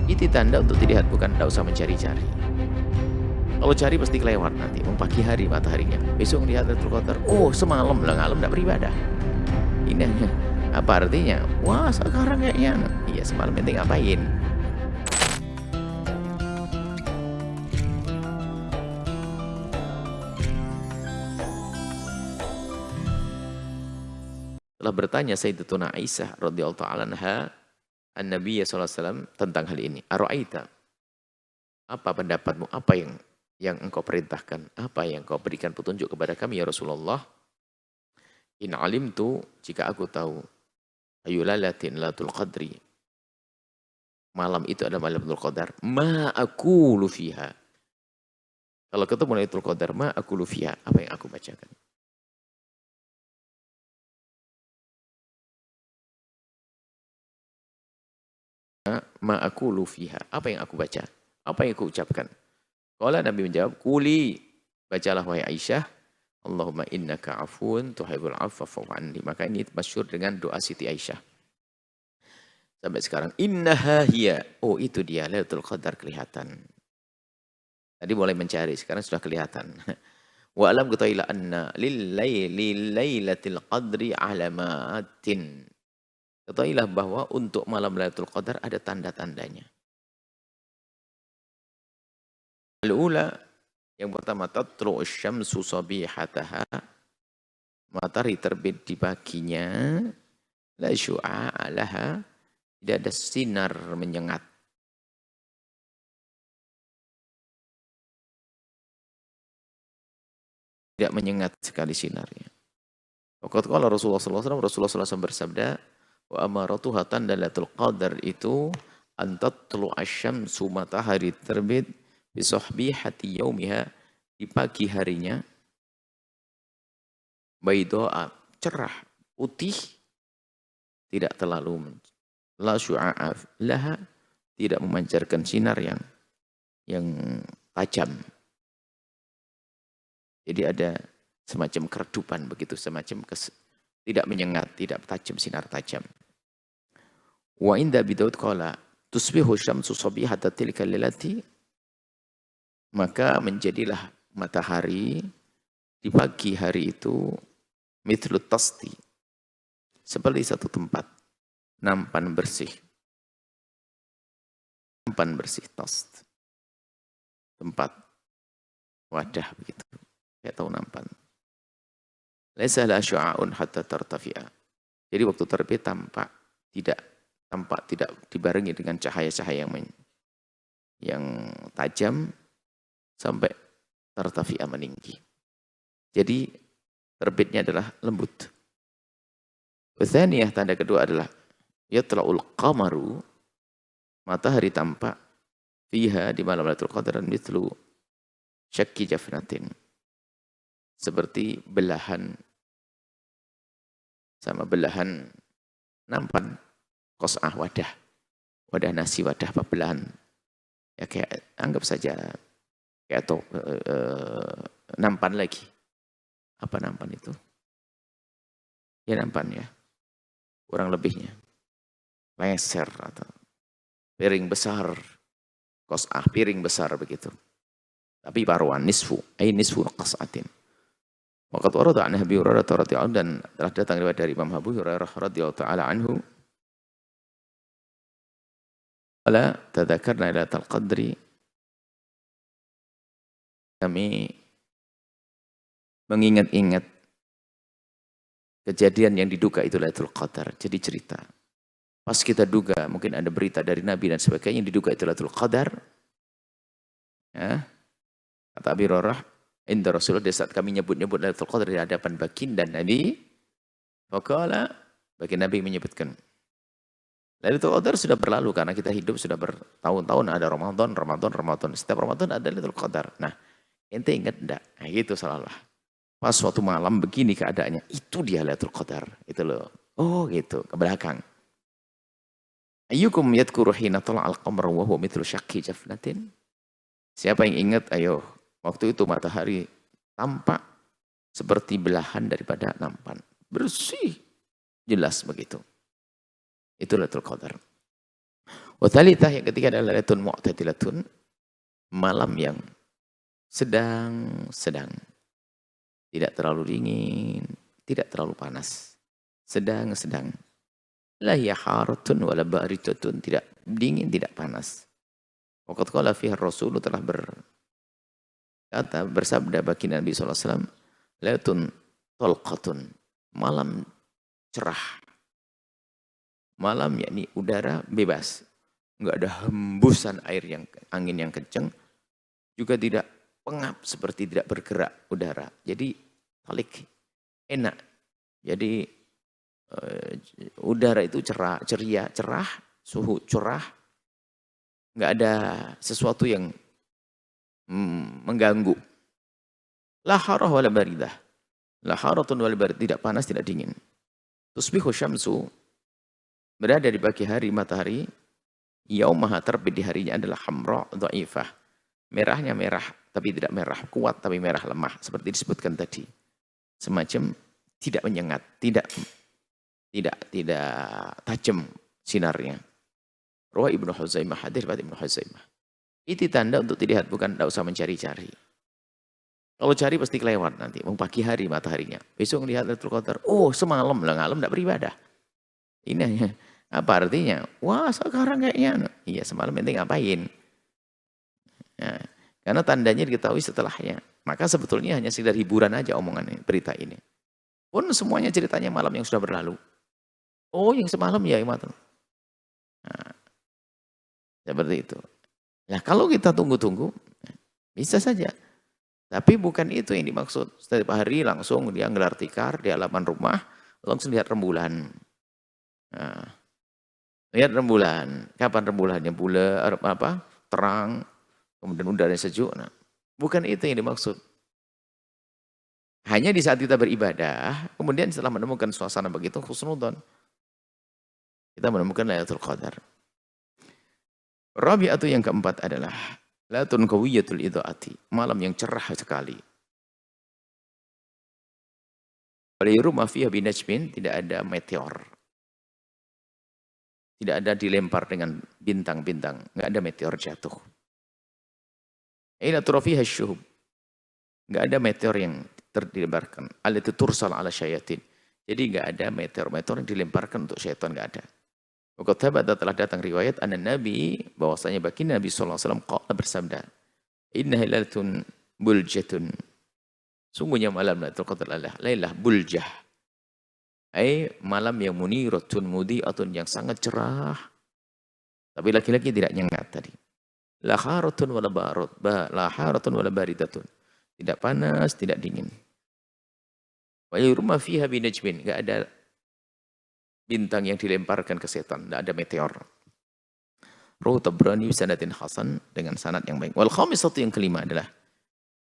Itu tanda untuk dilihat, bukan tidak usah mencari-cari. Kalau cari pasti kelewat nanti, pagi hari mataharinya. Besok lihat Lailatul Qadar, oh semalam lah, ngalem tidak beribadah. Ini hanya apa artinya? Wah sekarang kayaknya, iya semalam penting ngapain? Telah bertanya Sayyidatuna Aisyah radhiyallahu ta'ala anha an-Nabiy sallallahu alaihi wasallam tentang hal ini. Ara'aita, apa pendapatmu? Apa yang engkau perintahkan? Apa yang engkau berikan petunjuk kepada kami ya Rasulullah? In alimtu, jika aku tahu, ayulalatin latul qadri, malam itu adalah malam Lailatul Qadar, ma aqulu fiha. Kalau ketemu Lailatul Qadar, ma aqulu fiha, apa yang aku bacakan? Ma aqulu fiha, apa yang aku baca? Apa yang aku ucapkan? Kalau Nabi menjawab, kuli, bacalah wahai Aisyah, Allahumma innaka afun tuhibbul afwa fa'fu anni. Maka ini masyhur dengan doa Siti Aisyah. Sampai sekarang, innaha hiya. Oh itu dia, Lailatul Qadar kelihatan. Tadi mulai mencari, sekarang sudah kelihatan. Wa alam ketahuilah anna lilailatil qadri alamatin. Ketahuilah bahwa untuk malam Lailatul Qadar ada tanda-tandanya. Al-ula, yang pertama, tatlu'us syamsu sabihataha, matahari terbit di paginya, la syu'a'a laha, tidak ada sinar menyengat. Tidak menyengat sekali sinarnya. Waqad qala Rasulullah SAW bersabda, wa amaratuha tanda Lailatul Qadar itu an tatlu'asy syamsu, matahari terbit bi sahbihati yaumiha, di pagi harinya, bayda'a, cerah, putih, tidak terlalu la syu'a'a laha, tidak memancarkan sinar yang tajam. Jadi ada semacam keredupan begitu, semacam tidak menyengat, tidak tajam, sinar tajam. Wa inda Abi Daud qala tusbihu syamsu sabihata tilka lailati, maka menjadilah matahari di pagi hari itu mithlu tasti, seperti satu tempat nampan bersih. Nampan bersih, tast, tempat, wadah begitu. Kayak tahu nampan. Laisa la syu'a'un hatta tartafi'a. Jadi waktu terbit tampak tidak dibarengi dengan cahaya-cahaya yang tajam sampai tartafi'a, meninggi. Jadi terbitnya adalah lembut. Tsaniyah, tanda kedua adalah yatla'ul qamaru, matahari tampak fiha, di malam Lailatul Qadar, mithlu syakki jafnatin, seperti belahan, sama belahan nampan, qas'ah, wadah nasi, wadah apa, belahan, ya kayak anggap saja kayak nampan lagi. Apa nampan itu? Ya nampan ya, kurang lebihnya leser atau piring besar, qas'ah, piring besar begitu. Tapi paruan nisfu qas'atin. Waqad warada an Abi Hurairah radhiyallahu anhu, dan telah datang riwayat dari Imam Abu Hurairah radhiyallahu taala anhu, qala tadzakarna Lailatul Qadri, kami mengingat-ingat kejadian yang diduga itu Lailatul Qadar. Jadi cerita, pas kita duga mungkin ada berita dari Nabi dan sebagainya yang diduga itu Lailatul Qadar, ya, kata Abi Hurairah, inda Rasulullah, di saat kami nyebut-nyebut Lailatul Qadar di hadapan baginda Nabi, faqala, baginda Nabi menyebutkan, Lailatul Qadar sudah berlalu karena kita hidup sudah bertahun-tahun, ada Ramadan, setiap Ramadan ada Lailatul Qadar. Nah, ente ingat enggak? Nah, gitu selalu. Pas suatu malam begini keadaannya, itu dia Lailatul Qadar, itu loh. Oh, gitu, ke belakang. Ayyukum yadhkuru hina tala'al qamar wa huwa mithlu syakki jafnatin? Siapa yang ingat, ayo, waktu itu matahari tampak seperti belahan daripada nampan. Bersih, jelas begitu. Itu Lailatul Qadar. Wa thalithah, yang ketiga adalah lailatun mu'tadilatun, malam yang sedang-sedang. Tidak terlalu dingin, tidak terlalu panas. Sedang-sedang. La hiya haratun wala baridatun, tidak dingin, tidak panas. Waqad qala fiha Rasul, telah berkata, bersabda bagi Nabi SAW, lailatun talqatun, malam cerah. Malam yakni udara bebas. Enggak ada hembusan angin yang kencang, juga tidak pengap seperti tidak bergerak udara. Jadi talik, enak. Jadi udara itu ceria, cerah, suhu cerah, nggak ada sesuatu yang mengganggu. La harah wala baridah, la haratun wala barid, tidak panas, tidak dingin. Tusbihu syamsu, berada di pagi hari matahari, yaumaha, terbit di harinya adalah hamra dhaifah, merahnya merah tapi tidak merah kuat, tapi merah lemah, seperti disebutkan tadi, semacam tidak menyengat, tidak tajam sinarnya. Rawah Ibnu Huzaimah, hadis riwayat Ibnu Huzaimah. Itu tanda untuk dilihat, bukan, tidak usah mencari-cari. Kalau cari pasti kelewat nanti. Pagi hari mataharinya, besok melihat Lailatul Qadar, oh semalam lah, ngalem tidak beribadah. Ini apa artinya? Wah sekarang kayaknya, iya semalam ente ngapain? Nah, karena tandanya diketahui setelahnya. Maka sebetulnya hanya sekedar hiburan aja omongan berita ini. Pun semuanya ceritanya malam yang sudah berlalu. Oh yang semalam ya imat. Nah, seperti itu. Nah kalau kita tunggu-tunggu, bisa saja. Tapi bukan itu yang dimaksud. Setiap hari langsung dia ngelar tikar di halaman rumah, langsung lihat rembulan. Nah, lihat rembulan. Kapan rembulannya? Bulan apa? Terang, kemudian udara sejuk. Nah, bukan itu yang dimaksud. Hanya di saat kita beribadah, kemudian setelah menemukan suasana begitu, husnudzon, kita menemukan Lailatul Qadar. Rabi'atu, yang keempat adalah Lailatun qawiyatul idha'ati, malam yang cerah sekali. Waliru ma fiha binajmin, tidak ada meteor. Tidak ada dilempar dengan bintang-bintang, enggak ada meteor jatuh. Ila turafiha syuhub, enggak ada meteor yang terdilemparkan. Allati tursal ala syayatin. Jadi enggak ada meteor-meteor yang dilemparkan untuk syaitan, enggak ada. Waqad thabata, telah datang riwayat anna Nabi, bahwasanya baginda Nabi sallallahu alaihi wasallam qala, bersabda, inna lailatun buljatun, sungguhnya malam Lailatul Qadar adalah lailah buljah, ai malam yang muniratun mudhi'atun, yang sangat cerah, tapi laki-laki tidak nyengat tadi. La haratun wala barad, la haratun wala baridatun, tidak panas, tidak dingin. Wa yurma fiha binajmin, enggak ada bintang yang dilemparkan ke setan, tidak ada meteor. Rawahu Tabrani bisanadin hasan, dengan sanad yang baik. Wal khamisatu, yang kelima adalah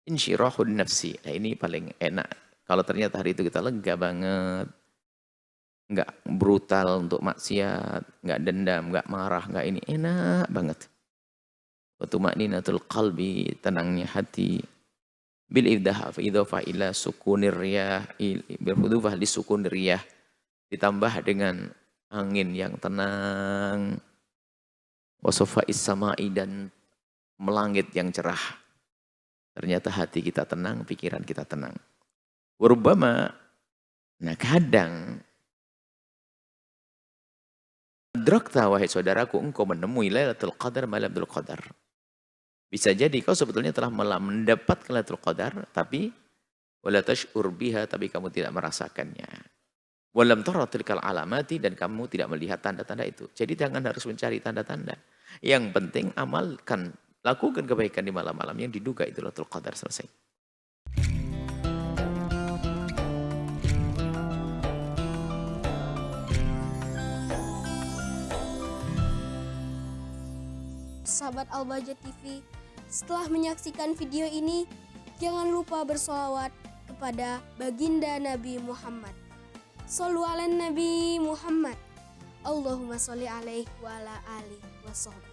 insyirahun nafsi. Nah ini paling enak. Kalau ternyata hari itu kita lega banget, enggak brutal untuk maksiat, enggak dendam, enggak marah, enggak ini, enak banget. Wa tuma'ninatul qalbi, tenangnya hati. Bil idhafah ila sukunir riyah, bil hudufah li sukunir riyah, ditambah dengan angin yang tenang, wasofa'is sama'i, dan melangit yang cerah. Ternyata hati kita tenang, pikiran kita tenang. Warubbama, nah kadang, adrakta, wahai saudaraku, engkau menemui Lailatul Qadar, malam Lailatul Qadar. Bisa jadi kau sebetulnya telah mendapatkan Lailatul Qadar, tapi wala tash'ur biha, tapi kamu tidak merasakannya. Walam tara tilkal alamati, dan kamu tidak melihat tanda-tanda itu. Jadi jangan harus mencari tanda-tanda. Yang penting amalkan, lakukan kebaikan di malam-malam yang diduga itu Lailatul Qadar. Selesai. Sahabat Al-Bahjah TV, setelah menyaksikan video ini, jangan lupa bersolawat kepada baginda Nabi Muhammad. Shollu ala Nabi Muhammad. Allahumma sholli alaihi wa ala alihi wa sahbihi.